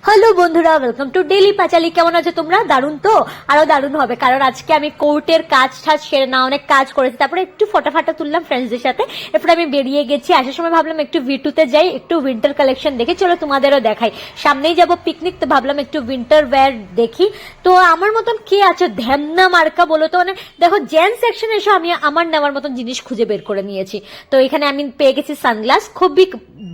Hello বন্ধুরা, welcome to daily পাঁচালি। কেমন আছো তোমরা? দারুণ তো, আরো দারুণ হবে, কারণ আজকে আমি কোর্টের কাজ টাজ সেরে না অনেক কাজ করেছি, তারপরে একটু ফটাফাটা তুললাম ফ্রেন্ডসদের সাথে। এরপরে আমি বেরিয়ে গেছি, আসার সময় ভাবলাম একটু ভিটুতে যাই, একটু উইন্টার কালেকশন দেখে চলো তোমাদেরও দেখাই। সামনেই যাব পিকনিক, তো ভাবলাম একটু উইন্টার ওয়্যার দেখি। তো আমার মতন কে আছো ধ্যামনা মার্কা বলো তো? মানে দেখো, জেন্টস সেকশনে এসে আমি আমার নেওয়ার মতন জিনিস খুঁজে বের করে নিয়েছি। তো এখানে আমি পেয়ে গেছি সানগ্লাস, খুবই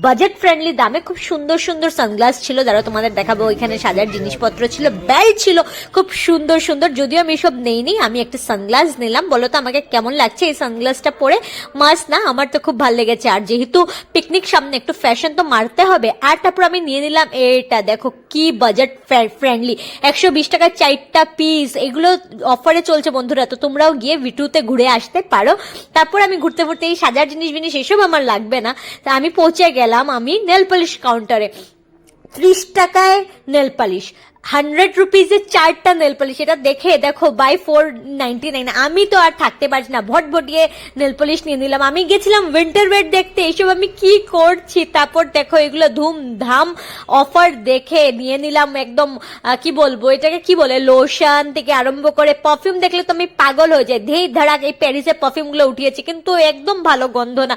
বাজেট ফ্রেন্ডলি দামে, খুব সুন্দর সুন্দর সানগ্লাস ছিল, যারা তোমাদের দেখাবো। ওইখানে সাজার জিনিসপত্র ছিল, বেল্ট ছিল খুব সুন্দর সুন্দর। যদিও আমি সব নেইনি, আমি একটা সানগ্লাস নিলাম। বলো তো আমাকে কেমন লাগছে এই সানগ্লাসটা পরে? মাস্ট না? আমার তো খুব ভালো লেগেছে। আর যেহেতু পিকনিক সামনে, একটু ফ্যাশন তো মারতে হবে। আর তারপর আমি নিয়ে নিলাম এটা, দেখো কি বাজেট ফ্রেন্ডলি, 120 টাকার 4টা পিস। এগুলো অফারে চলছে বন্ধুরা, তো তোমরাও গিয়ে ভিটুতে ঘুরে আসতে পারো। তারপর আমি ঘুরতে ঘুরতে এই সাজার জিনিস এসব আমার লাগবে না, তা আমি পৌঁছে গেলাম আমি নেল পলিশ কাউন্টারে। 30 টাকায় নেল পালিশ, 100 রুপিজে 4টা নেল পালিশ। এটা দেখে দেখো বাই 499। আমি তো আর থাকতে পারছি না, ভটভটিয়ে নেল পালিশ নিয়ে নিলাম। আমি গেছিলাম উইন্টার ওয়্যার দেখতে, এইসব আমি কি করছি। তারপর দেখো এগুলো ধুমধাম অফার দেখে নিয়ে নিলাম। একদম কি বলবো এটাকে, কি বলে, লোশন থেকে আরম্ভ করে পারফিউম দেখলে তো আমি পাগল হয়ে যাই। ধেই ধারাক এই প্যারিসের পারফিউম গুলো উঠিয়েছি, কিন্তু একদম ভালো গন্ধ না।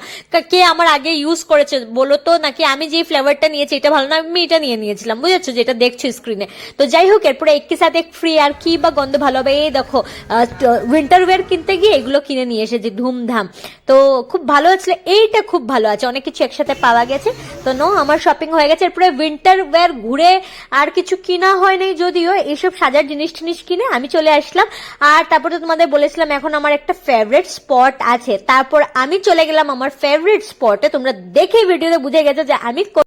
কে আমার আগে ইউজ করেছে বলো তো? নাকি আমি যে ফ্লেভারটা নিয়েছি এটা ভালো না, আমি এটা নিয়ে নিয়েছিলাম, বুঝেছো, যেটা দেখছো স্ক্রিনে। তো যাই হোক, এরপরে একই সাথে ফ্রি, আর কি বা গন্ধ ভালো হবে। এই দেখো উইন্টার ওয়্যার কিনতে গিয়ে এগুলো কিনে নিয়ে এসেছি ধুমধাম। তো খুব ভালো আছে, এইটা খুব ভালো আছে, অনেক কিছু একসাথে পাওয়া গেছে। তো আমার শপিং হয়ে গেছে। এরপরে উইন্টার ওয়্যার ঘুরে আর কিছু কিনা হয় নাই, যদিও এইসব সাজার জিনিস কিনে আমি চলে আসলাম। আর তারপরে তোমাদের বলেছিলাম এখন আমার একটা ফেভারিট স্পট আছে, তারপর আমি চলে গেলাম আমার ফেভারিট স্পটে। তোমরা দেখে ভিডিওতে বুঝে গেছো যে আমি